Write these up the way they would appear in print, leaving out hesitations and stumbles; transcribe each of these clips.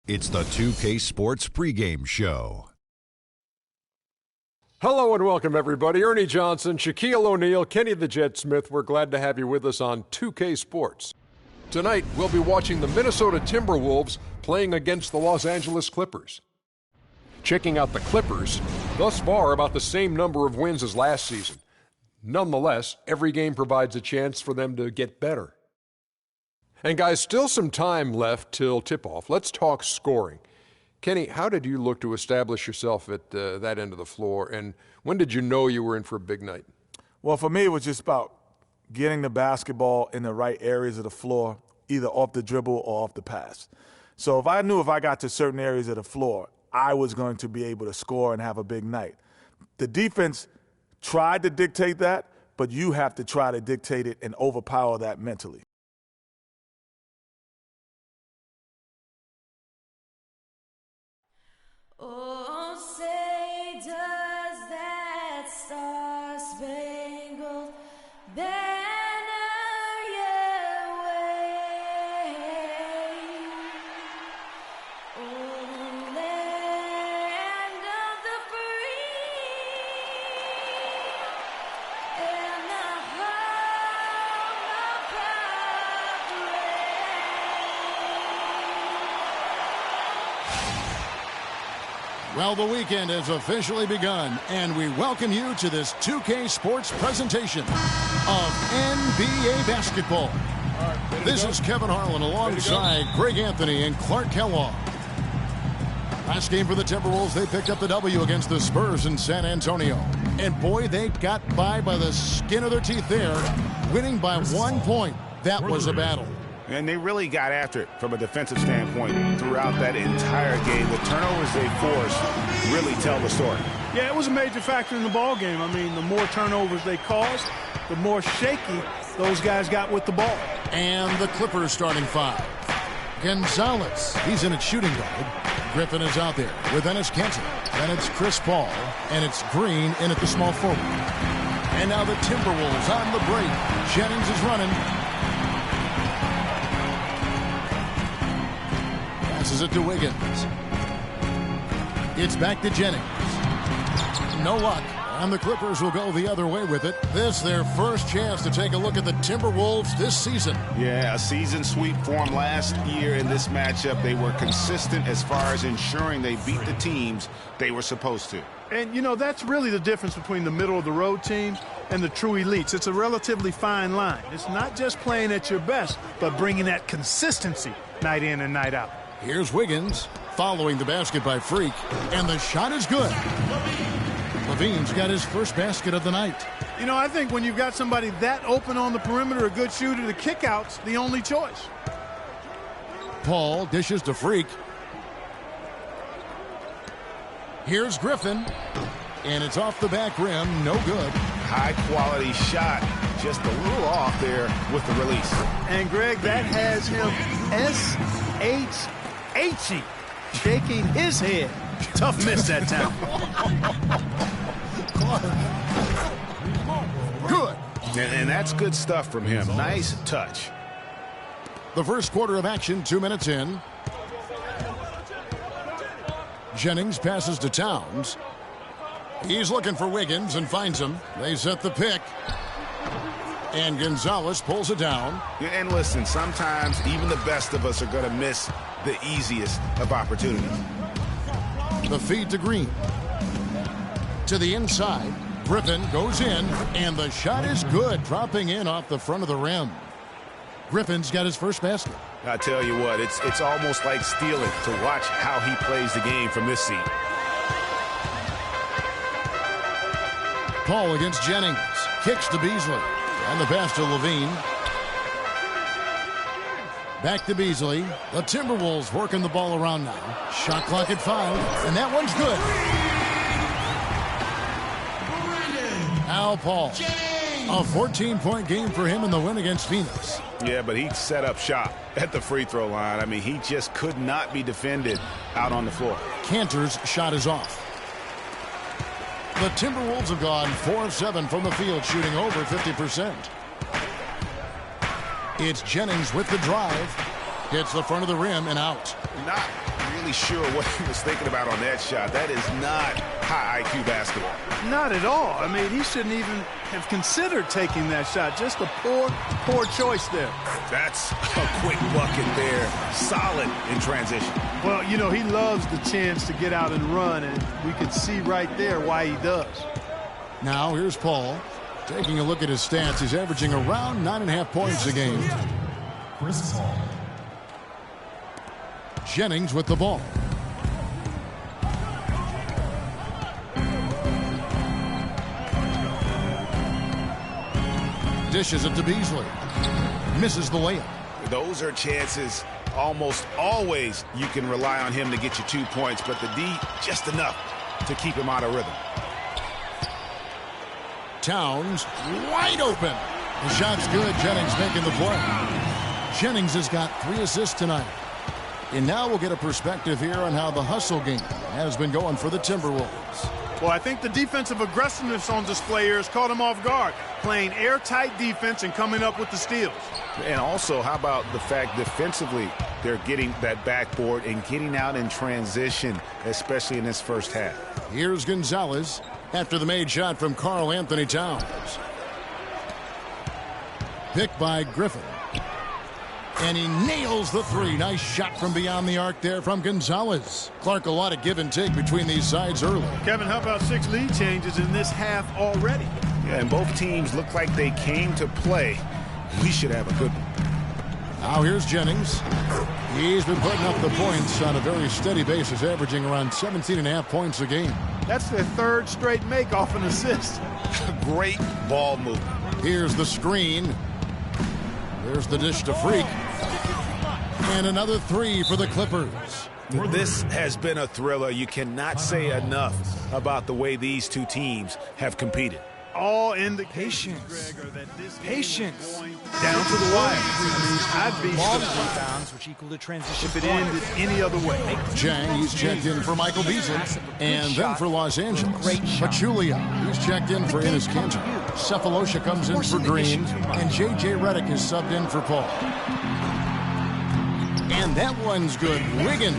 It's the 2K Sports pregame show. Hello and welcome, everybody. Ernie Johnson, Shaquille O'Neal, Kenny the Jet Smith. We're glad to have you with us on 2K Sports. Tonight, we'll be watching the Minnesota Timberwolves playing against the Los Angeles Clippers. Checking out the Clippers, thus far about the same number of wins as last season. Nonetheless, every game provides a chance for them to get better. And guys, still some time left till tip-off. Let's talk scoring. Kenny, how did you look to establish yourself at that end of the floor, and when did you know you were in for a big night? Well, for me, it was just about getting the basketball in the right areas of the floor, either off the dribble or off the pass. So if I knew if I got to certain areas of the floor, I was going to be able to score and have a big night. The defense tried to dictate that, but you have to try to dictate it and overpower that mentally. Oh, say does that star-spangled banner yet wave? Oh, land of the free and the home of progress. Well, the weekend has officially begun, and we welcome you to this 2K Sports presentation of NBA basketball. This is Kevin Harlan alongside Greg Anthony and Clark Kellogg. Last game for the Timberwolves, they picked up the W against the Spurs in San Antonio. And boy, they got by the skin of their teeth there, winning by 1 point. That was a battle. And they really got after it from a defensive standpoint throughout that entire game. The turnovers they forced really tell the story. Yeah, it was a major factor in the ball game. I mean, the more turnovers they caused, the more shaky those guys got with the ball. And the Clippers starting five. Gonzalez, he's in at shooting guard. Griffin is out there with Enes Kanter. Then it's Chris Paul, and it's Green in at the small forward. And now the Timberwolves on the break. Jennings is running. Passes it to Wiggins. It's back to Jennings. No luck. And the Clippers will go the other way with it. This their first chance to take a look at the Timberwolves this season. Yeah, a season sweep for them last year in this matchup. They were consistent as far as ensuring they beat the teams they were supposed to. And, you know, that's really the difference between the middle-of-the-road teams and the true elites. It's a relatively fine line. It's not just playing at your best, but bringing that consistency night in and night out. Here's Wiggins following the basket by Freak, and the shot is good. Levine's got his first basket of the night. You know, I think when you've got somebody that open on the perimeter, a good shooter, the kickout's the only choice. Paul dishes to Freak. Here's Griffin, and it's off the back rim, no good. High-quality shot, just a little off there with the release. And, Greg, that has him S-H-H-E, shaking his head. Tough miss that time. Good. And that's good stuff from him. Nice touch. The first quarter of action, 2 minutes in. Jennings passes to Towns. He's looking for Wiggins and finds him. They set the pick. And Gonzalez pulls it down. And listen, sometimes even the best of us are going to miss the easiest of opportunities. The feed to Green. To the inside. Griffin goes in, and the shot is good, dropping in off the front of the rim. Griffin's got his first basket. I tell you what, it's almost like stealing to watch how he plays the game from this seat. Paul against Jennings. Kicks to Beasley. And the pass to Levine. Back to Beasley. The Timberwolves working the ball around now. Shot clock at 5, and that one's good. Al Paul. A 14-point game for him in the win against Phoenix. Yeah, but he set up shop at the free throw line. I mean, he just could not be defended out on the floor. Kanter's shot is off. The Timberwolves have gone 4 of 7 from the field, shooting over 50%. It's Jennings with the drive. Hits the front of the rim and out. Not really sure what he was thinking about on that shot. That is not high IQ basketball. Not at all. I mean, he shouldn't even have considered taking that shot. Just a poor choice there. That's a quick bucket there. Solid in transition. Well, you know, he loves the chance to get out and run, and we could see right there why he does. Now here's Paul. Taking a look at his stats, he's averaging around 9.5 points a game. Jennings with the ball. Dishes it to Beasley. Misses the layup. Those are chances almost always you can rely on him to get you 2 points, but the D just enough to keep him out of rhythm. Towns wide open. The shot's good. Jennings making the play. Jennings has got 3 assists tonight. And now we'll get a perspective here on how the hustle game has been going for the Timberwolves. Well, I think the defensive aggressiveness on display here has caught him off guard, playing airtight defense and coming up with the steals. And also, how about the fact defensively they're getting that backboard and getting out in transition, especially in this first half. Here's Gonzalez after the made shot from Karl Anthony Towns. Picked by Griffin. And he nails the 3. Nice shot from beyond the arc there from Gonzalez. Clark, a lot of give and take between these sides early. Kevin, how about 6 lead changes in this half already? Yeah, and both teams look like they came to play. We should have a good one. Now here's Jennings. He's been putting up the points on a very steady basis, averaging around 17.5 points a game. That's their 3rd straight make off an assist. Great ball movement. Here's the screen. There's the dish to Freak. And another 3 for the Clippers. This has been a thriller. You cannot say enough about the way these two teams have competed. All indications, Greg, are that this patience down to the wire. I'd be rebounds, which equal to transition if it ended any other way. Chang, he's checked in for Michael Beasley. And then for Los Angeles, Pachulia, he's checked in for Enes Kanter. Cephalosha comes in for Green, and J.J. Redick is subbed in for Paul. And that one's good. Wiggins.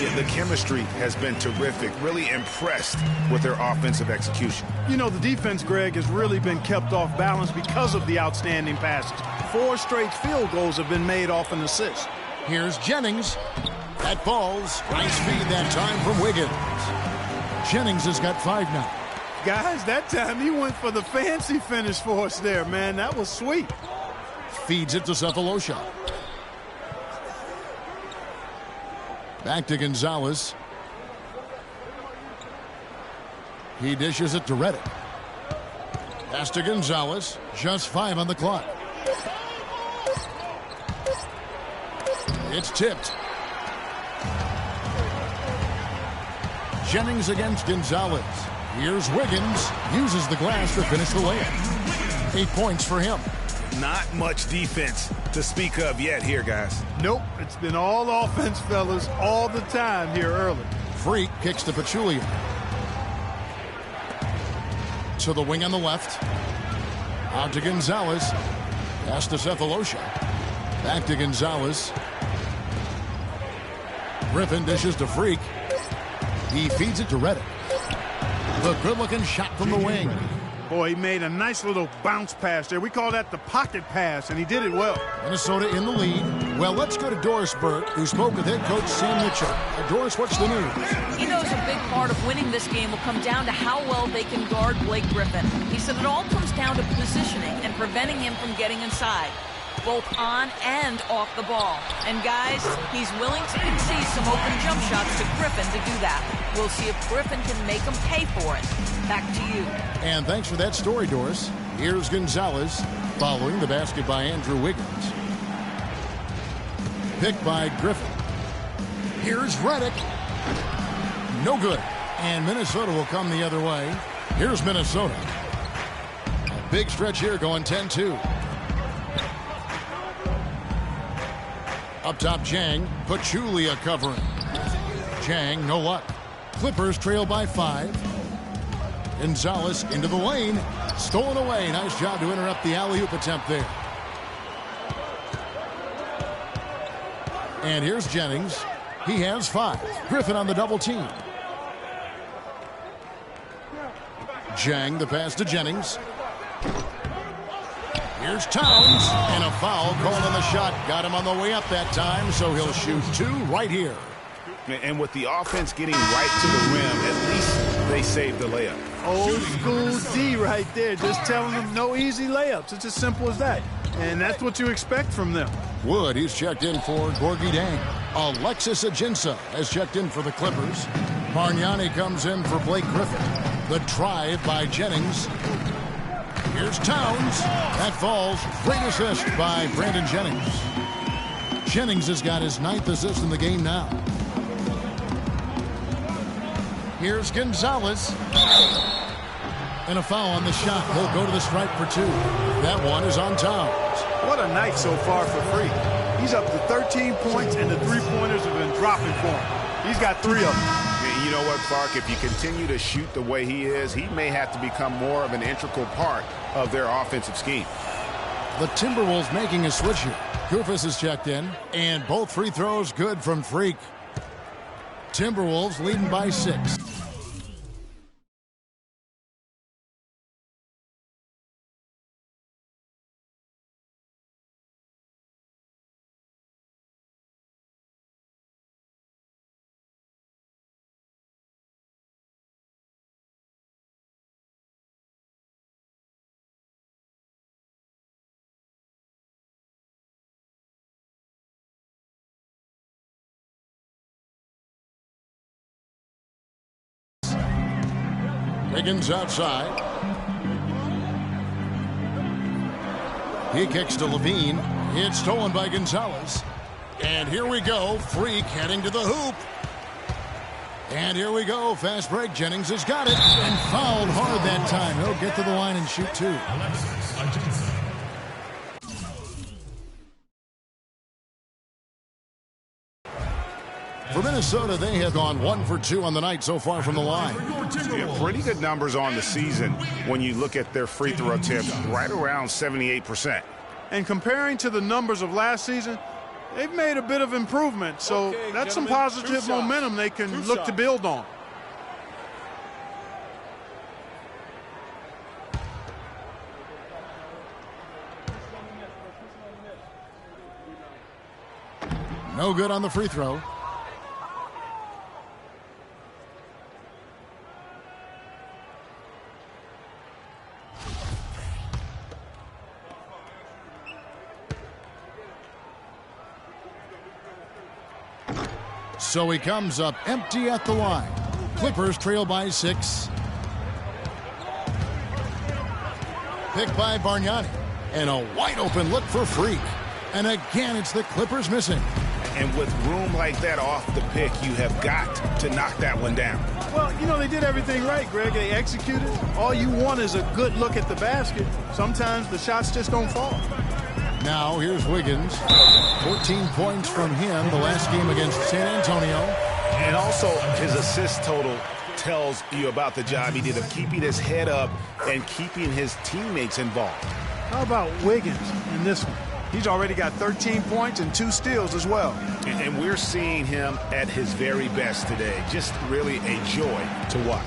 Yeah, the chemistry has been terrific. Really impressed with their offensive execution. You know, the defense, Greg, has really been kept off balance because of the outstanding passes. 4 straight field goals have been made off an assist. Here's Jennings. That falls. Nice feed that time from Wiggins. Jennings has got 5 now. Guys, that time he went for the fancy finish for us there, man. That was sweet. Feeds it to Cephalosha. Back to Gonzalez. He dishes it to Redick. Pass to Gonzalez. Just 5 on the clock. It's tipped. Jennings against Gonzalez. Here's Wiggins. Uses the glass to finish the layup. 8 points for him. Not much defense to speak of yet here, guys. Nope, it's been all offense, fellas, all the time here early. Freak kicks to Pachulia. To the wing on the left. Out to Gonzalez. Pass to Cephalosha. Back to Gonzalez. Griffin dishes to Freak. He feeds it to Redick. The good-looking shot from the wing. Boy, he made a nice little bounce pass there. We call that the pocket pass, and he did it well. Minnesota in the lead. Well, let's go to Doris Burke, who spoke with head coach Sam Mitchell. Doris, what's the news? He knows a big part of winning this game will come down to how well they can guard Blake Griffin. He said it all comes down to positioning and preventing him from getting inside, both on and off the ball. And guys, he's willing to concede some open jump shots to Griffin to do that. We'll see if Griffin can make him pay for it. Back to you. And thanks for that story, Doris. Here's Gonzalez following the basket by Andrew Wiggins. Picked by Griffin. Here's Redick. No good. And Minnesota will come the other way. Here's Minnesota. A big stretch here going 10-2. Up top, Chang. Pachulia covering. Chang, no luck. Clippers trail by 5. Gonzalez into the lane. Stolen away. Nice job to interrupt the alley-oop attempt there. And here's Jennings. He has 5. Griffin on the double team. Jang, the pass to Jennings. Here's Towns, and a foul called on the shot. Got him on the way up that time, so he'll shoot 2 right here. And with the offense getting right to the rim, at least they saved the layup. Old school D right there, just telling them no easy layups. It's as simple as that. And that's what you expect from them. Wood, he's checked in for Gorgie Dang. Alexis Ajinça has checked in for the Clippers. Bargnani comes in for Blake Griffin. The drive by Jennings. Here's Towns. That falls. Great assist by Brandon Jennings. Jennings has got his 9th assist in the game now. Here's Gonzalez. And a foul on the shot. He'll go to the stripe for 2. That one is on Towns. What a night so far for Free. He's up to 13 points, and the three-pointers have been dropping for him. He's got 3 of them. You know what, Clark? If you continue to shoot the way he is, he may have to become more of an integral part of their offensive scheme. The Timberwolves making a switch here. Kufis is checked in, and both free throws good from Freak. Timberwolves leading by 6. Wiggins outside. He kicks to Levine. It's stolen by Gonzalez. And here we go. Freak heading to the hoop. And here we go. Fast break. Jennings has got it. And fouled hard that time. He'll get to the line and shoot 2. For Minnesota, they have gone 1 for 2 on the night so far from the line. Yeah, pretty good numbers on the season when you look at their free throw attempts, right around 78%. And comparing to the numbers of last season, they've made a bit of improvement. So that's some positive momentum they can look to build on. No good on the free throw. So he comes up empty at the line. Clippers trail by 6. Picked by Bargnani. And a wide open look for Freak. And again, it's the Clippers missing. And with room like that off the pick, you have got to knock that one down. Well, you know, they did everything right, Greg. They executed. All you want is a good look at the basket. Sometimes the shots just don't fall. Now here's Wiggins. 14 points from him the last game against San Antonio. And also his assist total tells you about the job he did of keeping his head up and keeping his teammates involved. How about Wiggins in this one? He's already got 13 points and 2 steals as well. And we're seeing him at his very best today. Just really a joy to watch.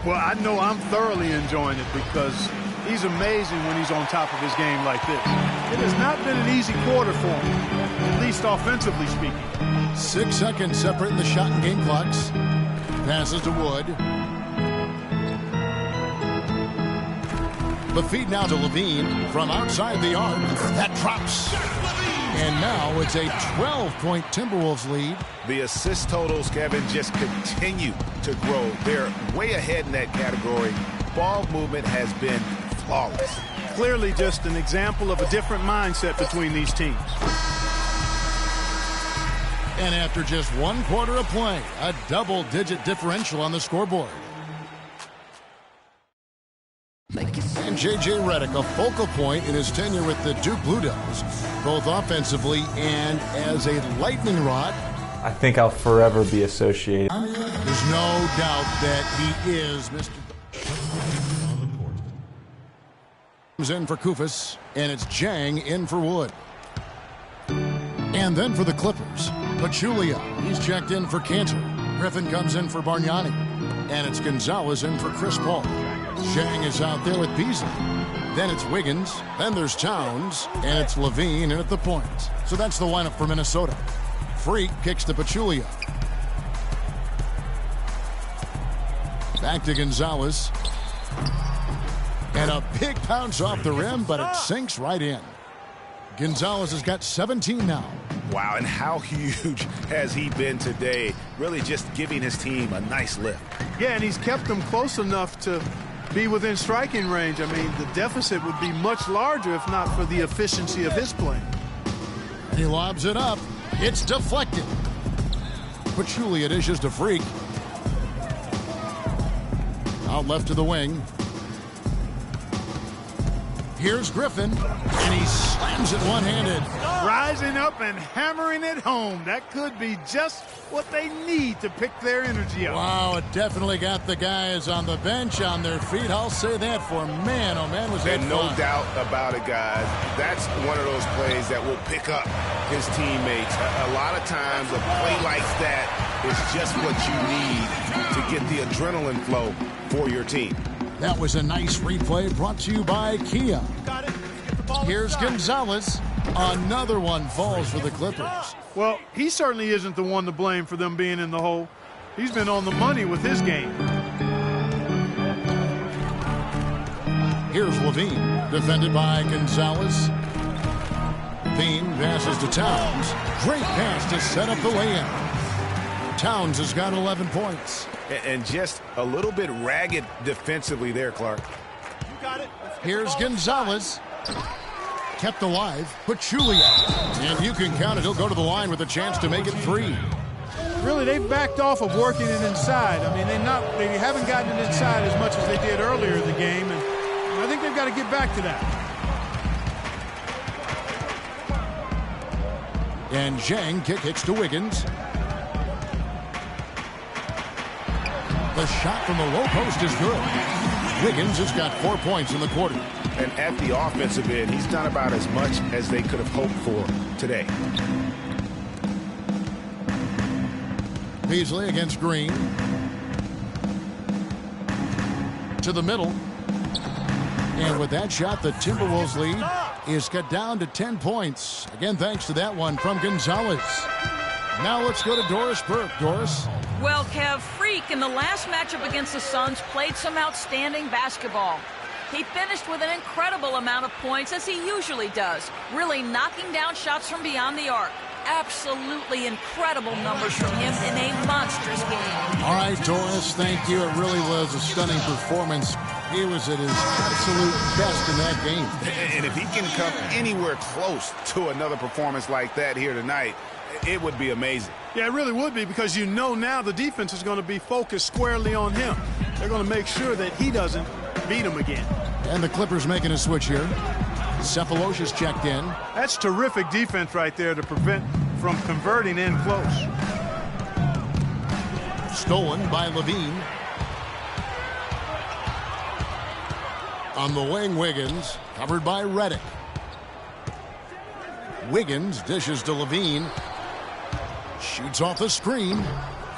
Well, I know I'm thoroughly enjoying it because he's amazing when he's on top of his game like this. It has not been an easy quarter for him, at least offensively speaking. 6 seconds separating the shot and game clocks. Passes to Wood. The feed now to Levine from outside the arc. That drops. And now it's a 12-point Timberwolves lead. The assist totals, Kevin, just continue to grow. They're way ahead in that category. Ball movement has been flawless. Clearly just an example of a different mindset between these teams. And after just 1 quarter of play, a double-digit differential on the scoreboard. And J.J. Redick, a focal point in his tenure with the Duke Blue Devils, both offensively and as a lightning rod. I think I'll forever be associated. There's no doubt that he is Mr. Comes in for Kufis, and it's Jang in for Wood. And then for the Clippers, Pachulia, he's checked in for Cantor. Griffin comes in for Bargnani. And it's Gonzalez in for Chris Paul. Zhang is out there with Beasley. Then it's Wiggins. Then there's Towns. And it's Levine in at the point. So that's the lineup for Minnesota. Freak kicks to Pachulia. Back to Gonzalez. And a big bounce off the rim, but it sinks right in. Gonzalez has got 17 now. Wow, and how huge has he been today? Really just giving his team a nice lift. Yeah, and he's kept them close enough to be within striking range. I mean, the deficit would be much larger if not for the efficiency of his play. And he lobs it up. It's deflected. Pachulia dishes to Freak. Out left to the wing. Here's Griffin, and he slams it one-handed. Rising up and hammering it home. That could be just what they need to pick their energy up. Wow, it definitely got the guys on the bench on their feet. I'll say that for man, oh man, was that And fun. no doubt about it, guys. That's one of those plays that will pick up his teammates. A lot of times, a play like that is just what you need to get the adrenaline flow for your team. That was a nice replay brought to you by Kia. Here's Gonzalez. Another one falls for the Clippers. Well, he certainly isn't the one to blame for them being in the hole. He's been on the money with his game. Here's Levine, defended by Gonzalez. Levine passes to Towns. Great pass to set up the lay-in. Towns has got 11 points. And just a little bit ragged defensively there, Clark. You got it. Here's Gonzalez. Kept alive. Pachulia. And you can count it. He'll go to the line with a chance to make it 3. Really, they've backed off of working it inside. I mean, they haven't gotten it inside as much as they did earlier in the game, and I think they've got to get back to that. And Zhang kick hits to Wiggins. The shot from the low post is good. Wiggins has got 4 points in the quarter. And at the offensive end, he's done about as much as they could have hoped for today. Beasley against Green. To the middle. And with that shot, the Timberwolves lead is cut down to 10 points. Again, thanks to that one from Gonzalez. Now let's go to Doris Burke. Doris. Well, Kev, Freak in the last matchup against the Suns played some outstanding basketball. He finished with an incredible amount of points, as he usually does, really knocking down shots from beyond the arc. Absolutely incredible numbers from him in a monstrous game. All right, Doris, thank you. It really was a stunning performance. He was at his absolute best in that game. And if he can come anywhere close to another performance like that here tonight, it would be amazing. Yeah, it really would be, because you know now the defense is going to be focused squarely on him. They're going to make sure that he doesn't beat him again. And the Clippers making a switch here. Cephalosha's checked in. That's terrific defense right there to prevent from converting in close. Stolen by Levine. On the wing, Wiggins, covered by Redick. Wiggins dishes to Levine. Shoots off the screen.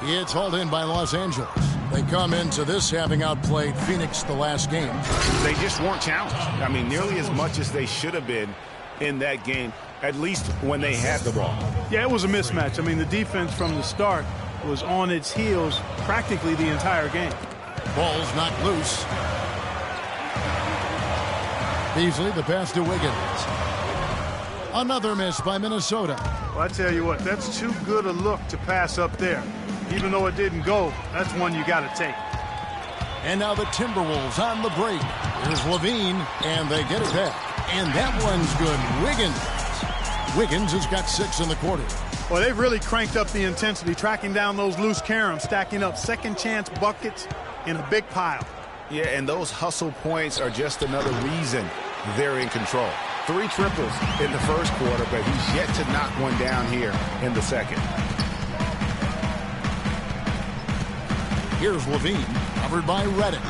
It's hauled in by Los Angeles. They come into this having outplayed Phoenix the last game. They just weren't challenged. I mean, nearly as much as they should have been in that game, at least when they had the ball. Yeah, it was a mismatch. I mean, the defense from the start was on its heels practically the entire game. Ball's knocked loose. Beasley, the pass to Wiggins. Another miss by Minnesota. Well, I tell you what, that's too good a look to pass up there. Even though it didn't go, that's one you got to take. And now the Timberwolves on the break. Here's Levine, and they get it back. And that one's good. Wiggins has got 6 in the quarter. Well, they've really cranked up the intensity, tracking down those loose caroms, stacking up second chance buckets in a big pile. Yeah, and those hustle points are just another reason they're in control. 3 triples in the first quarter, but he's yet to knock one down here in the second. Here's Levine, covered by Redick.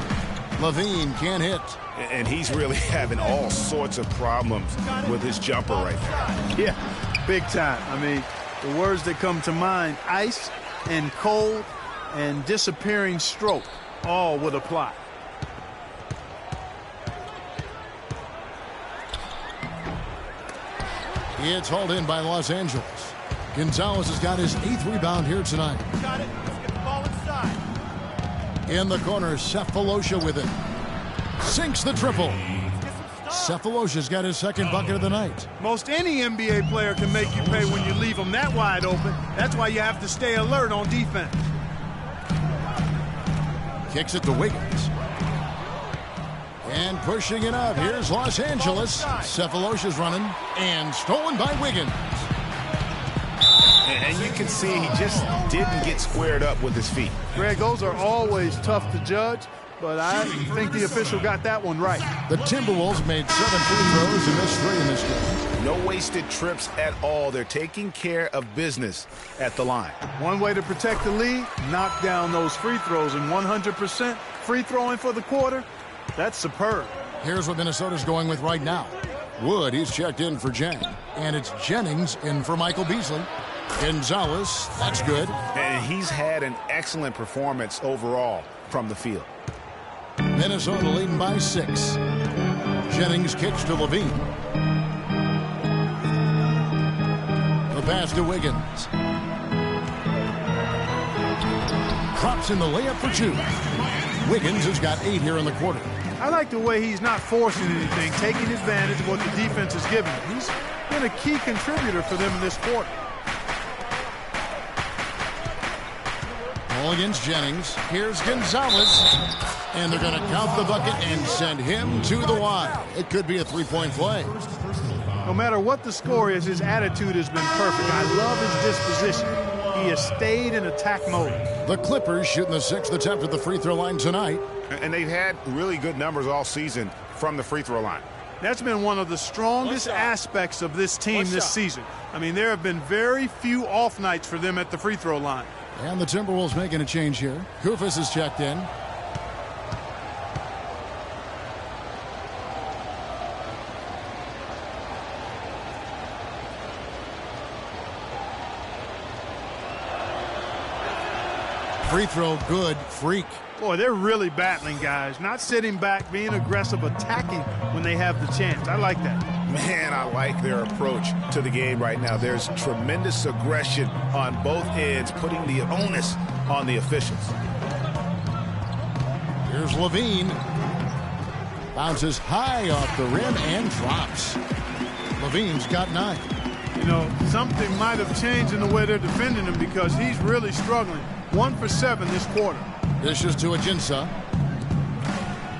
Levine can't hit. And he's really having all sorts of problems with his jumper right there. Yeah, big time. I mean, The words that come to mind, ice and cold and disappearing stroke, all would apply. It's hauled in by Los Angeles. Gonzalez has got his 8th rebound here tonight. Got it. Let's get the ball inside. In the corner, Cephalosha with it. Sinks the triple. Cephalosha's got his 2nd bucket of the night. Most any NBA player can make you pay when you leave them that wide open. That's why you have to stay alert on defense. Kicks it to Wiggins. And pushing it up. Here's Los Angeles. Cephalosha's running. And stolen by Wiggins. And you can see he just didn't get squared up with his feet. Greg, those are always tough to judge, but I think the official got that one right. The Timberwolves made 7 free throws and missed 3 in this game. No wasted trips at all. They're taking care of business at the line. One way to protect the lead, knock down those free throws, and 100% free throwing for the quarter, that's superb. Here's what Minnesota's going with right now. Wood, he's checked in for Jen. And it's Jennings in for Michael Beasley. Gonzalez, that's good. And he's had an excellent performance overall from the field. Minnesota leading by 6. Jennings kicks to Levine. The pass to Wiggins. Drops in the layup for 2. Wiggins has got 8 here in the quarter. I like the way he's not forcing anything, taking advantage of what the defense is giving him. He's been a key contributor for them in this quarter. Ball against Jennings. Here's Gonzalez. And they're going to count the bucket and send him to the line. It could be a 3-point play. No matter what the score is, his attitude has been perfect. I love his disposition. He has stayed in attack mode. The Clippers shooting the 6th attempt at the free throw line tonight. And they've had really good numbers all season from the free throw line. That's been one of the strongest aspects of this team this season. I mean, there have been very few off nights for them at the free throw line. And the Timberwolves making a change here. Kufis is checked in. Free throw good. Freak. Boy, they're really battling, guys. Not sitting back, being aggressive, attacking when they have the chance. I like that. Man, I like their approach to the game right now. There's tremendous aggression on both ends, putting the onus on the officials. Here's Levine. Bounces high off the rim and drops. Levine's got 9. You know, something might have changed in the way they're defending him because he's really struggling. 1 for 7 this quarter. Dishes to Ajinça.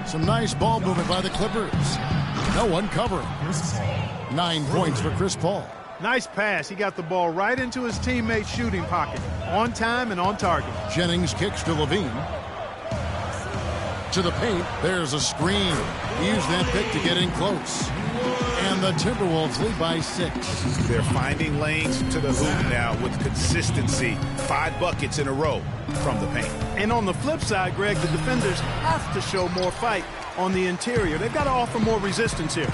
Some nice ball movement by the Clippers. No one covering. 9 points for Chris Paul. Nice pass. He got the ball right into his teammate's shooting pocket. On time and on target. Jennings kicks to Levine. To the paint. There's a screen. Use that pick to get in close. And the Timberwolves lead by 6. They're finding lanes to the hoop now with consistency. 5 buckets in a row from the paint. And on the flip side, Greg, the defenders have to show more fight on the interior. They've got to offer more resistance here.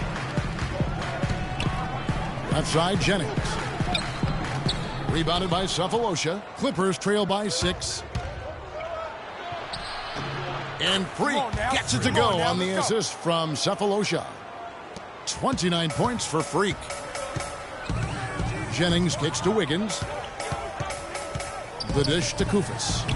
Outside Jennings. Rebounded by Cephalosha. Clippers trail by 6. And Freak gets it to go on the assist from Cephalosha. 29 points for Freak. Jennings kicks to Wiggins. The dish to Kufis.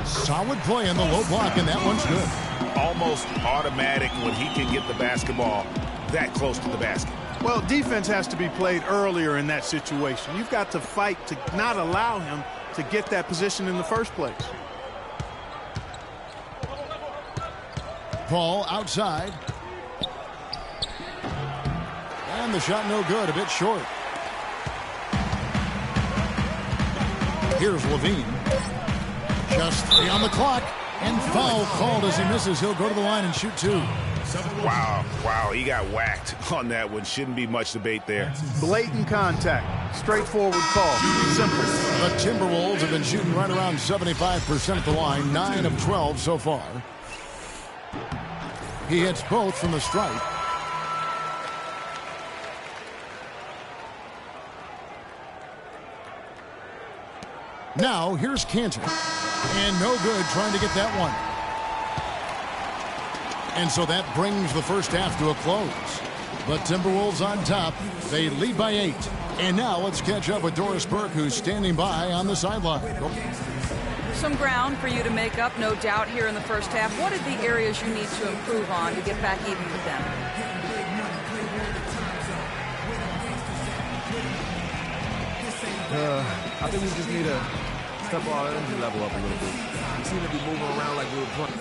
Solid play in the low block, and that one's good. Almost automatic when he can get the basketball that close to the basket. Well, defense has to be played earlier in that situation. You've got to fight to not allow him to get that position in the first place. Paul outside. And the shot no good, a bit short. Here's Levine. Just 3 on the clock. And foul called as he misses. He'll go to the line and shoot 2. Wow, he got whacked on that one. Shouldn't be much debate there. Blatant contact. Straightforward call. Simple. The Timberwolves have been shooting right around 75% at the line. 9 of 12 so far. He hits both from the stripe. Now here's Cantor. And no good trying to get that one. And so that brings the first half to a close. But Timberwolves on top. They lead by 8. And now let's catch up with Doris Burke, who's standing by on the sideline. Some ground for you to make up, no doubt, here in the first half. What are the areas you need to improve on to get back even with them? I think we just need to step our energy level up a little bit. We seem to be moving around like we were playing.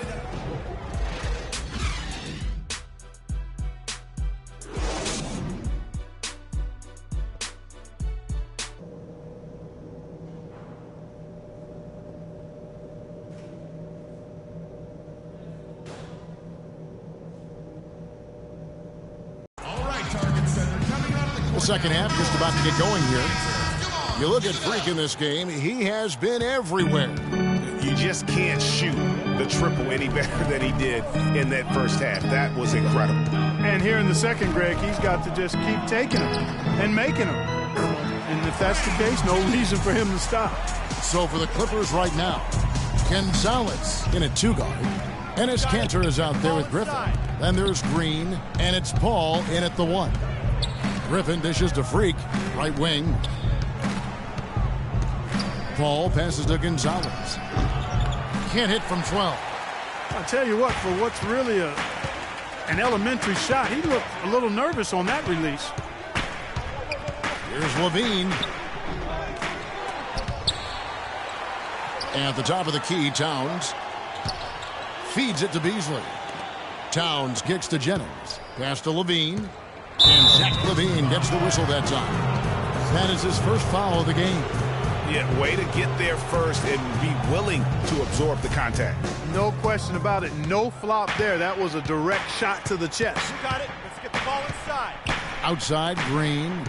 The second half just about to get going here. You look at Freak in this game, he has been everywhere. You just can't shoot the triple any better than he did in that first half. That was incredible. And here in the second, Greg, he's got to just keep taking them and making them. And if that's the case, no reason for him to stop. So for the Clippers right now, Gonzalez in at 2-guard. Enes Kanter is out there with Griffin. Then there's Green, and it's Paul in at the 1. Griffin dishes to Freak, right wing. Paul passes to Gonzalez. Can't hit from 12. I'll tell you what, for what's really an elementary shot, he looked a little nervous on that release. Here's Levine. At the top of the key, Towns feeds it to Beasley. Towns kicks to Jennings. Pass to Levine. And Zach Levine gets the whistle that time. That is his first foul of the game. Yeah, way to get there first and be willing to absorb the contact. No question about it. No flop there. That was a direct shot to the chest. You got it. Let's get the ball inside. Outside, Green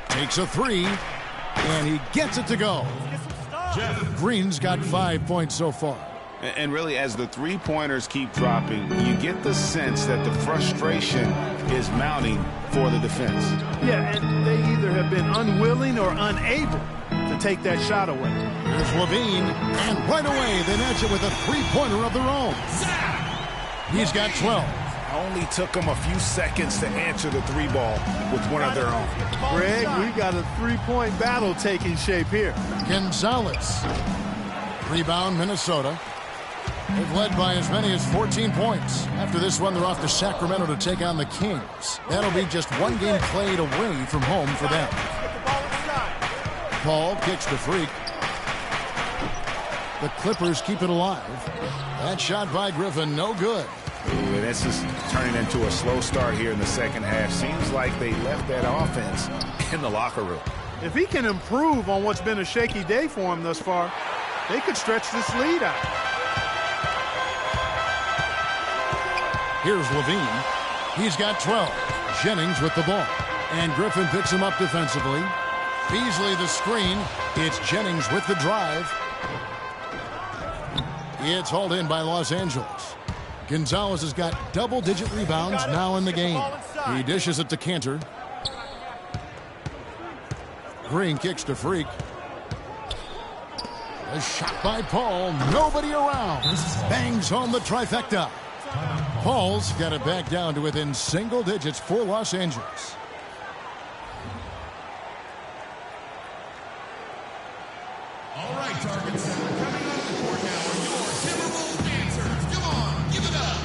takes a 3, and he gets it to go. Green's got 5 points so far. And really, as the three-pointers keep dropping, you get the sense that the frustration is mounting for the defense. Yeah, and they either have been unwilling or unable to take that shot away. Here's Levine, and right away they match it with a three-pointer of their own. He's got 12. Only took them a few seconds to answer the three ball with one of their own. Greg, we got a three-point battle taking shape here. Gonzalez. Rebound, Minnesota. They've led by as many as 14 points. After this one, they're off to Sacramento to take on the Kings. That'll be just one game played away from home for them. Paul kicks to Freak. The Clippers keep it alive. That shot by Griffin, no good. Ooh, this is turning into a slow start here in the second half. Seems like they left that offense in the locker room. If he can improve on what's been a shaky day for him thus far, they could stretch this lead out. Here's Levine. He's got 12. Jennings with the ball. And Griffin picks him up defensively. Beasley the screen. It's Jennings with the drive. It's hauled in by Los Angeles. Gonzalez has got double-digit rebounds now in the game. He dishes it to Kanter. Green kicks to Freak. A shot by Paul. Nobody around. Bangs home the trifecta. Paul's got it back down to within single digits for Los Angeles. All right, target center. Coming out of the court now are your Timberwolves dancers. Come on, give it up.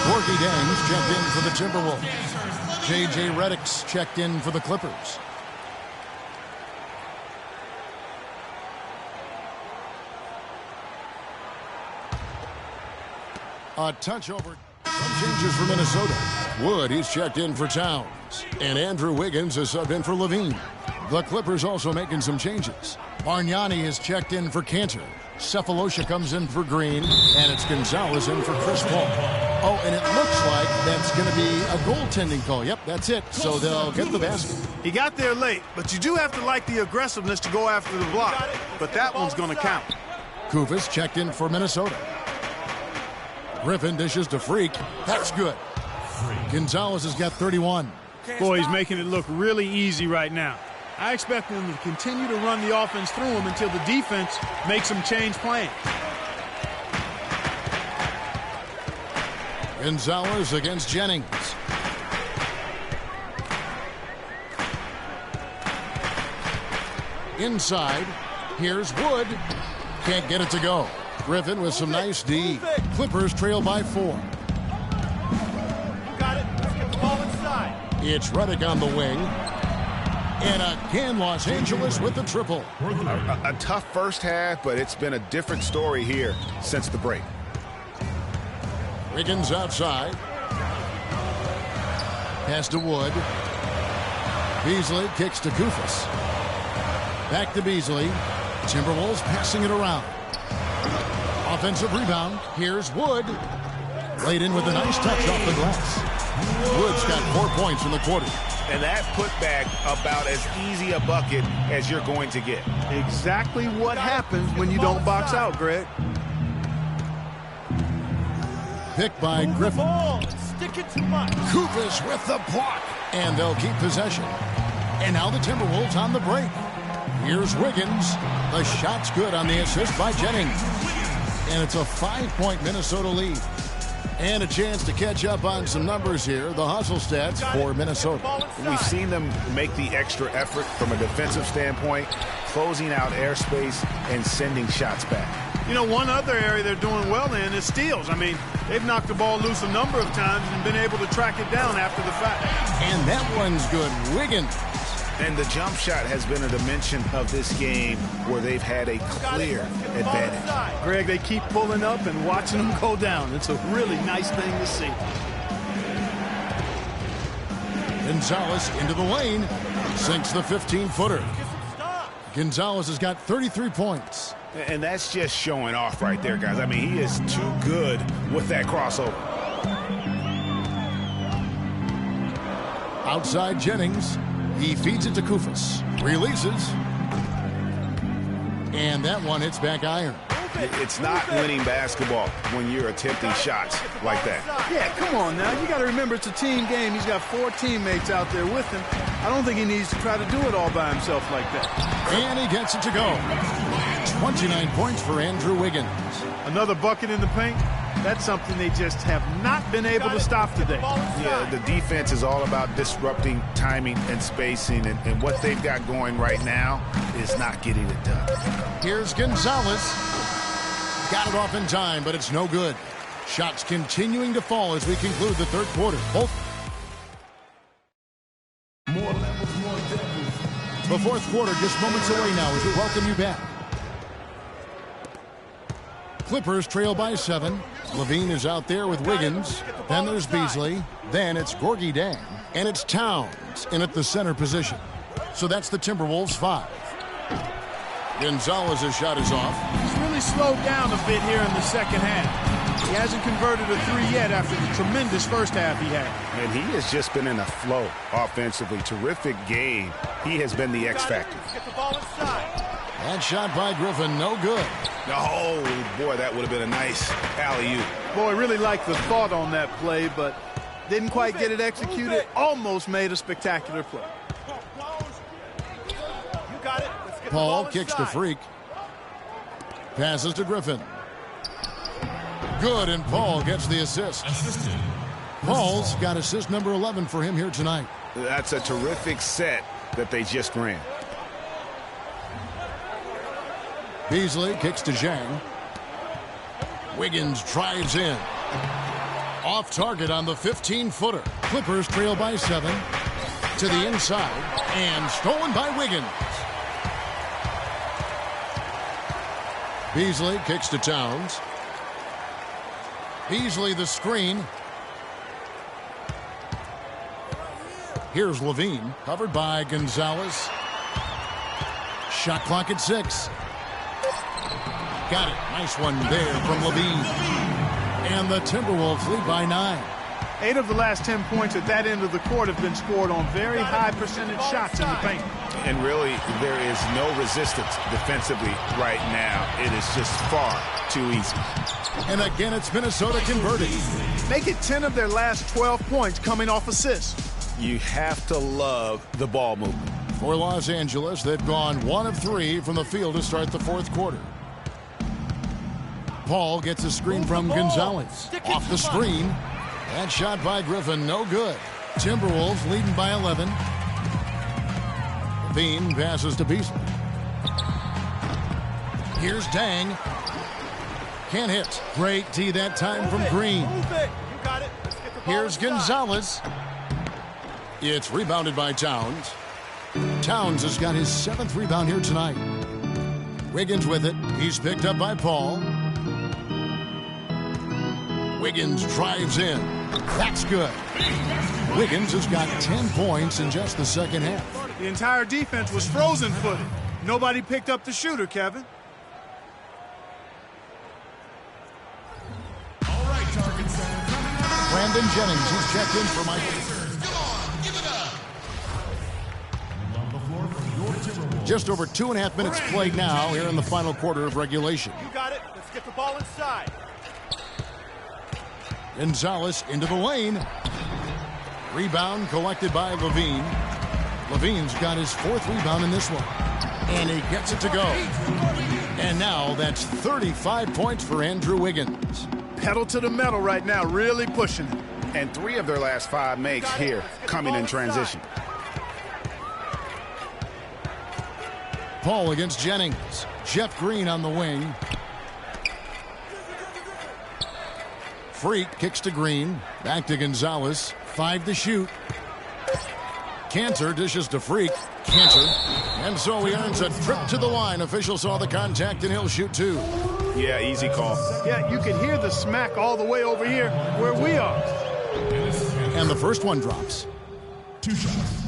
Corky Dangs checked in for the Timberwolves. J.J. Redick's checked in for the Clippers. A touch over. Some changes for Minnesota. Wood, he's checked in for Towns. And Andrew Wiggins has subbed in for Levine. The Clippers also making some changes. Bargnani has checked in for Kanter. Cephalosha comes in for Green. And it's Gonzalez in for Chris Paul. Oh, and it looks like that's going to be a goaltending call. Yep, that's it. So they'll get the basket. He got there late, but you do have to like the aggressiveness to go after the block. But that one's going to count. Kufis checked in for Minnesota. Griffin dishes to Freak. That's good. Gonzalez has got 31. Boy, he's making it look really easy right now. I expect them to continue to run the offense through him until the defense makes them change plans. Gonzalez against Jennings. Inside, here's Wood. Can't get it to go. Griffin with some nice D. Clippers trail by 4. You got it. Let's get the ball inside. It's Redick on the wing. And again, Los Angeles with the triple. A tough first half, but it's been a different story here since the break. Wiggins outside. Pass to Wood. Beasley kicks to Kufis. Back to Beasley. Timberwolves passing it around. Offensive rebound. Here's Wood. Laid in with a nice touch off the glass. Wood's got 4 points in the quarter. And that putback about as easy a bucket as you're going to get. Exactly what happens when you don't box out, Greg. Picked by Griffin. Stick it too much. Kufis with the block. And they'll keep possession. And now the Timberwolves on the break. Here's Wiggins. The shot's good on the assist by Jennings. And it's a 5-point Minnesota lead. And a chance to catch up on some numbers here. The hustle stats for Minnesota. We've seen them make the extra effort from a defensive standpoint, closing out airspace and sending shots back. You know, one other area they're doing well in is steals. I mean, they've knocked the ball loose a number of times and been able to track it down after the fact. And that one's good. Wiggins. And the jump shot has been a dimension of this game where they've had a clear advantage. Greg, they keep pulling up and watching them go down. It's a really nice thing to see. Gonzalez into the lane. Sinks the 15-footer. Gonzalez has got 33 points. And that's just showing off right there, guys. I mean, he is too good with that crossover. Outside Jennings. He feeds it to Kufis. Releases. And that one hits back iron. It's not winning basketball when you're attempting shots like that. Yeah, come on now. You got to remember it's a team game. He's got 4 teammates out there with him. I don't think he needs to try to do it all by himself like that. And he gets it to go. 29 points for Andrew Wiggins. Another bucket in the paint. That's something they just have not been able to stop today. Yeah, the defense is all about disrupting timing and spacing, and what they've got going right now is not getting it done. Here's Gonzalez. Got it off in time, but it's no good. Shots continuing to fall as we conclude the third quarter. Both. More levels, more devils. The fourth quarter just moments away now as we welcome you back. Clippers trail by 7. Levine is out there with Wiggins. Then there's Beasley. Then it's Gorgie Dang. And it's Towns in at the center position. So that's the Timberwolves 5. Gonzalez's shot is off. He's really slowed down a bit here in the second half. He hasn't converted a 3 yet after the tremendous first half he had. And he has just been in a flow offensively. Terrific game. He has been the X factor. Get the ball inside. That shot by Griffin, no good. Oh, boy, that would have been a nice alley-oop. Boy, really liked the thought on that play, but didn't quite get it executed. Almost made a spectacular play. You got it. Let's get the Paul ball kicks to inside. Freak. Passes to Griffin. Good, and Paul gets the assist. Paul's got assist number 11 for him here tonight. That's a terrific set that they just ran. Beasley kicks to Zhang. Wiggins drives in. Off target on the 15-footer. Clippers trail by 7. To the inside. And stolen by Wiggins. Beasley kicks to Towns. Beasley the screen. Here's Levine. Covered by Gonzalez. Shot clock at 6. Got it. Nice one there from Levine. And the Timberwolves lead by 9. 8 of the last 10 points at that end of the court have been scored on very high percentage shots in the paint. And really, there is no resistance defensively right now. It is just far too easy. And again, it's Minnesota converting. Make it 10 of their last 12 points coming off assists. You have to love the ball movement. For Los Angeles, they've gone 1 of 3 from the field to start the fourth quarter. Paul gets a screen from Gonzalez. Off the screen. That shot by Griffin, no good. Timberwolves leading by 11. Bean passes to Beasley. Here's Dang. Can't hit. Great D that time from Green. Here's Gonzalez. It's rebounded by Towns. Towns has got his 7th rebound here tonight. Wiggins with it. He's picked up by Paul. Wiggins drives in. That's good. Wiggins has got 10 points in just the second half. The entire defense was frozen-footed. Nobody picked up the shooter, Kevin. All right, target center coming up. Brandon Jennings, he's checked in for Michael. Come on, give it up. On the floor for your Timberwolves. Just over 2.5 minutes played now here in the final quarter of regulation. You got it. Let's get the ball inside. Gonzalez into the lane. Rebound collected by Levine. Levine's got his 4th rebound in this one. And he gets it to go. And now that's 35 points for Andrew Wiggins. Pedal to the metal right now, really pushing it. And 3 of their last 5 makes here coming in transition. Paul against Jennings. Jeff Green on the wing. Freak kicks to Green. Back to Gonzalez. 5 to shoot. Cantor dishes to Freak. Cantor. And so he earns a trip to the line. Official saw the contact and he'll shoot 2. Yeah, easy call. Yeah, you can hear the smack all the way over here where we are. And the first one drops. 2 shots.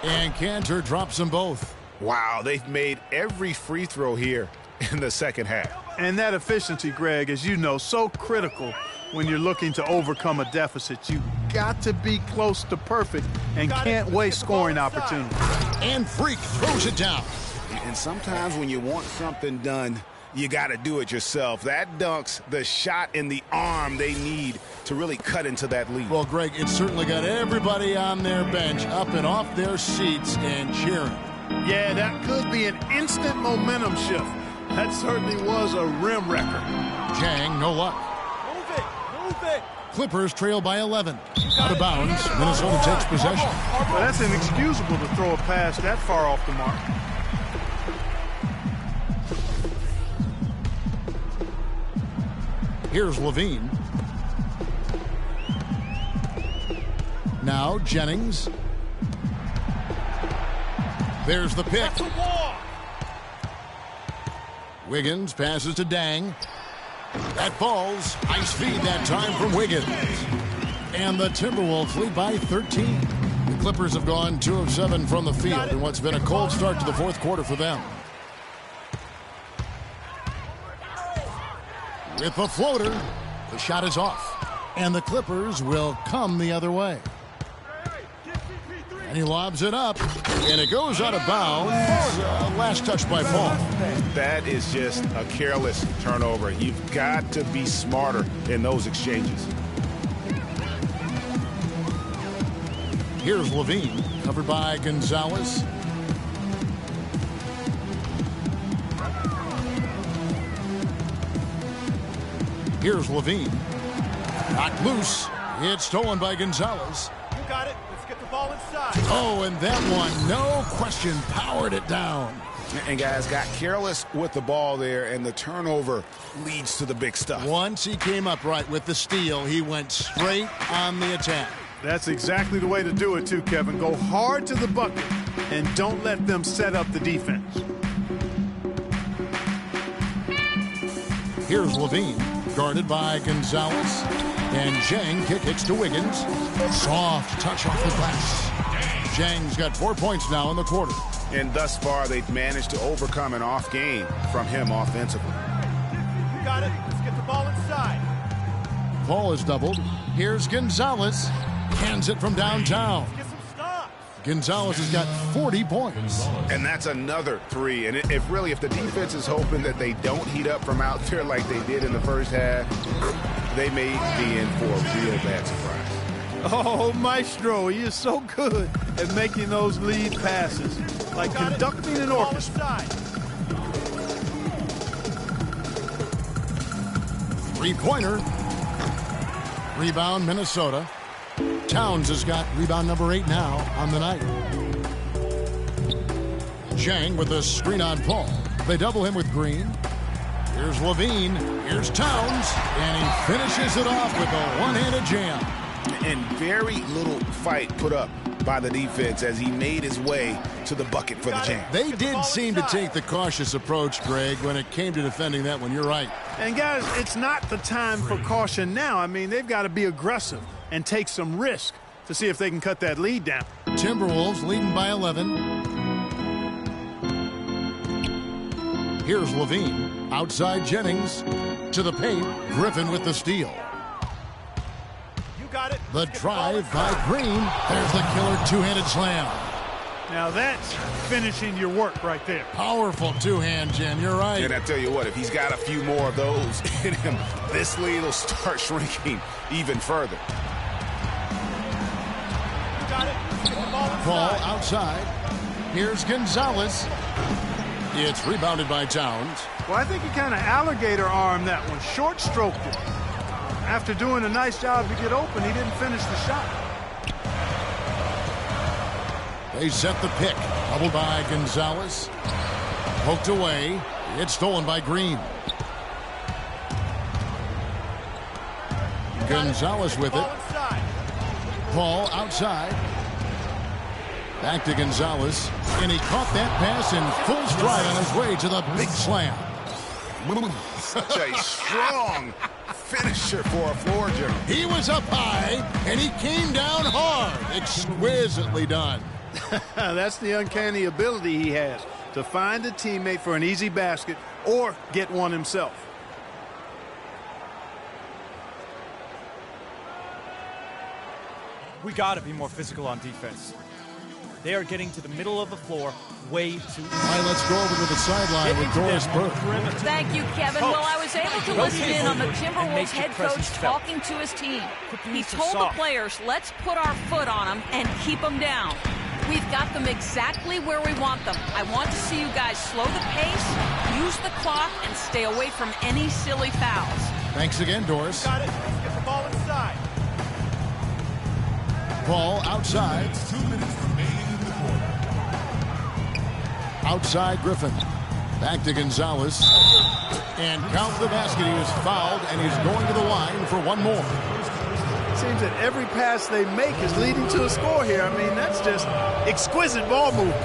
And Cantor drops them both. Wow, they've made every free throw here in the second half. And that efficiency, Greg, as you know, so critical when you're looking to overcome a deficit. You got to be close to perfect and can't waste scoring opportunities. And Freak throws it down. And sometimes when you want something done, you got to do it yourself. That dunks the shot in the arm they need to really cut into that lead. Well, Greg, it certainly got everybody on their bench up and off their seats and cheering. Yeah, that could be an instant momentum shift. That certainly was a rim wrecker. Jang, no luck. Move it. Move it. Clippers trail by 11. Out of bounds. Minnesota takes possession. Well, that's inexcusable to throw a pass that far off the mark. Here's Levine. Now Jennings. There's the pick. That's a walk. Wiggins passes to Dang. That falls. Nice feed that time from Wiggins. And the Timberwolves lead by 13. The Clippers have gone 2 of 7 from the field in what's been a cold start to the fourth quarter for them. With the floater, the shot is off. And the Clippers will come the other way. And he lobs it up, and it goes out of bounds. Last touch by Paul. That is just a careless turnover. You've got to be smarter in those exchanges. Here's Levine, covered by Gonzalez. Here's Levine. Knocked loose. It's stolen by Gonzalez. You got it. Let's get the ball inside. Oh, and that one, no question, powered it down. And guys got careless with the ball there, and the turnover leads to the big stuff. Once he came up right with the steal, he went straight on the attack. That's exactly the way to do it, too, Kevin. Go hard to the bucket and don't let them set up the defense. Here's Levine, guarded by Gonzalez. And Jang kick hits to Wiggins. Soft touch off the glass. Zhang's got 4 points now in the quarter. And thus far, they've managed to overcome an off game from him offensively. You got it. Let's get the ball inside. Paul is doubled. Here's Gonzalez. Hands it from downtown. Get some stops. Gonzalez has got 40 points. And that's another three. And if the defense is hoping that they don't heat up from out there like they did in the first half, they may be in for a real bad surprise. Oh, Maestro, he is so good at making those lead passes, like conducting an orchestra. Three-pointer. Rebound, Minnesota. Towns has got rebound number 8 now on the night. Zhang with the screen on Paul. They double him with Green. Here's Levine. Here's Towns. And he finishes it off with a one-handed jam. And very little fight put up by the defense as he made his way to the bucket for the jam. They did seem to take the cautious approach, Greg, when it came to defending that one. You're right. And, guys, it's not the time for caution now. I mean, they've got to be aggressive and take some risk to see if they can cut that lead down. Timberwolves leading by 11. Here's Levine. Outside Jennings. To the paint. Griffin with the steal. Got it. The drive by Green. There's the killer two-handed slam. Now that's finishing your work right there. Powerful two-hand, Jen. You're right. And I tell you what, if he's got a few more of those in him, this lead will start shrinking even further. You got it. Get the ball inside. Ball outside. Here's Gonzalez. It's rebounded by Towns. Well, I think he kind of alligator armed that one. Short stroked it. After doing a nice job to get open, he didn't finish the shot. They set the pick. Doubled by Gonzalez. Poked away. It's stolen by Green. Gonzalez with it. Paul outside. Back to Gonzalez. And he caught that pass in full stride on his way to the big slam. Such a strong finisher for a floor general. He was up high, and he came down hard. Exquisitely done. That's the uncanny ability he has to find a teammate for an easy basket or get one himself. We got to be more physical on defense. They are getting to the middle of the floor way too. All right, let's go over to the sideline with Doris Burke. Thank you, Kevin. Well, I was able to listen in on the Timberwolves head coach talking to his team. He told the players, let's put our foot on them and keep them down. We've got them exactly where we want them. I want to see you guys slow the pace, use the clock, and stay away from any silly fouls. Thanks again, Doris. Got it. Let's get the ball inside. Ball outside. 2 minutes remaining in the quarter. Outside Griffin. Back to Gonzalez. And count the basket. He was fouled, and he's going to the line for one more. It seems that every pass they make is leading to a score here. I mean, that's just exquisite ball movement.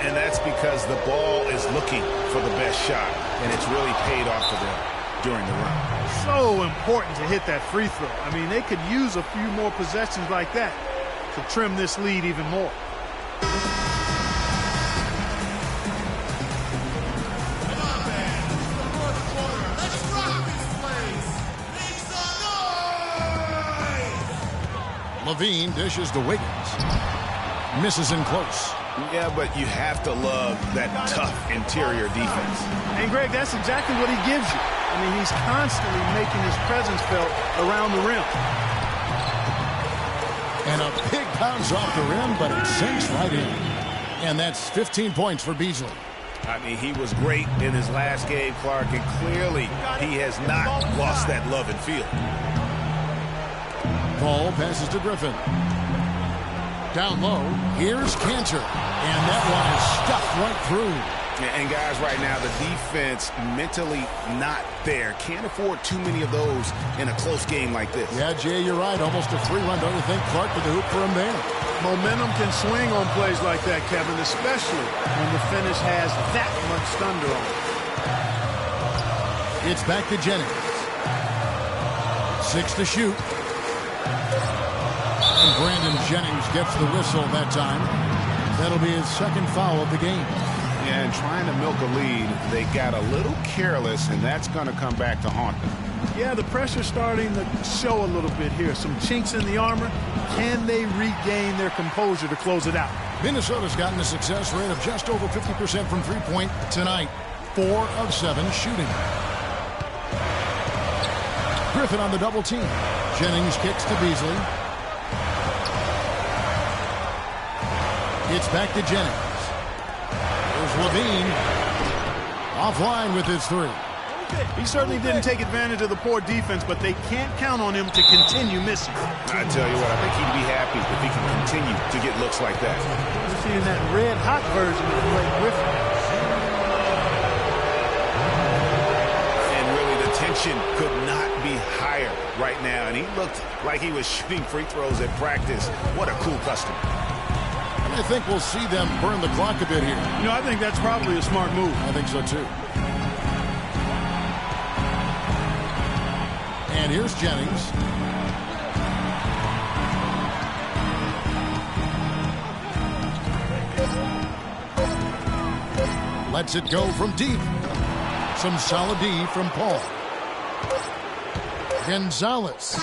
And that's because the ball is looking for the best shot, and it's really paid off for them during the run. So important to hit that free throw. I mean, they could use a few more possessions like that to trim this lead even more. Levine dishes to Wiggins. Misses in close. Yeah, but you have to love that tough interior defense. And, Greg, that's exactly what he gives you. I mean, he's constantly making his presence felt around the rim. And a big bounce off the rim, but it sinks right in. And that's 15 points for Beasley. I mean, he was great in his last game, Clark, and clearly he has not lost that love and feel. Ball passes to Griffin. Down low, here's Cantor. And that one is stuffed right through. And guys, right now, the defense mentally not there. Can't afford too many of those in a close game like this. Yeah, Jay, you're right. Almost a free run. Don't you think, Clark, with the hoop for him there? Momentum can swing on plays like that, Kevin, especially when the finish has that much thunder on it. It's back to Jennings. 6 to shoot. And Brandon Jennings gets the whistle that time. That'll be his second foul of the game. Yeah, and trying to milk a lead, they got a little careless, and that's going to come back to haunt them. Yeah, the pressure's starting to show a little bit here. Some chinks in the armor. Can they regain their composure to close it out? Minnesota's gotten a success rate of just over 50% from three-point tonight. 4 of 7 shooting. Griffin on the double team. Jennings kicks to Beasley. It's back to Jennings. There's Levine. Offline with his 3. He certainly didn't take advantage of the poor defense, but they can't count on him to continue missing. I tell you what, I think he'd be happy if he can continue to get looks like that. We're seeing that red-hot version of Blake Griffin. And really, the tension could not be higher right now, and he looked like he was shooting free throws at practice. What a cool customer. I think we'll see them burn the clock a bit here. You know, I think that's probably a smart move. I think so, too. And here's Jennings. Lets it go from deep. Some solid D from Paul. Gonzalez.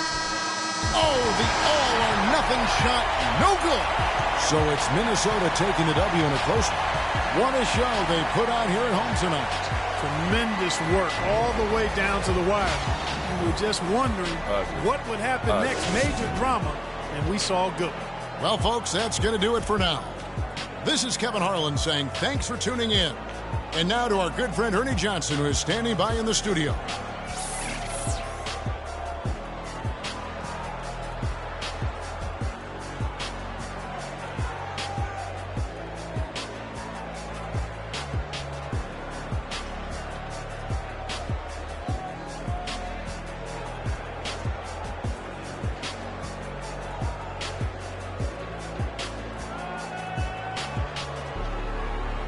Oh, the all-or-nothing shot. No good. So it's Minnesota taking the W in a close one. What a show they put on here at home tonight. Tremendous work all the way down to the wire. And we're just wondering what would happen next. Major drama, and we saw good. Well, folks, that's going to do it for now. This is Kevin Harlan saying thanks for tuning in. And now to our good friend Ernie Johnson, who is standing by in the studio.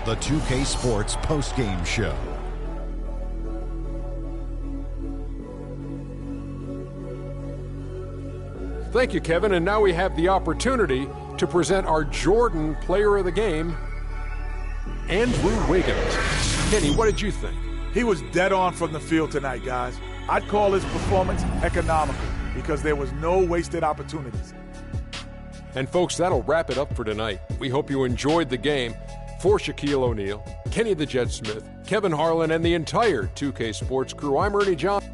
The 2K Sports postgame show. Thank you, Kevin. And now we have the opportunity to present our Jordan Player of the Game, Andrew Wiggins. Kenny, what did you think? He was dead on from the field tonight, guys. I'd call his performance economical because there was no wasted opportunities. And folks, that'll wrap it up for tonight. We hope you enjoyed the game. For Shaquille O'Neal, Kenny the Jet Smith, Kevin Harlan, and the entire 2K Sports crew, I'm Ernie Johnson.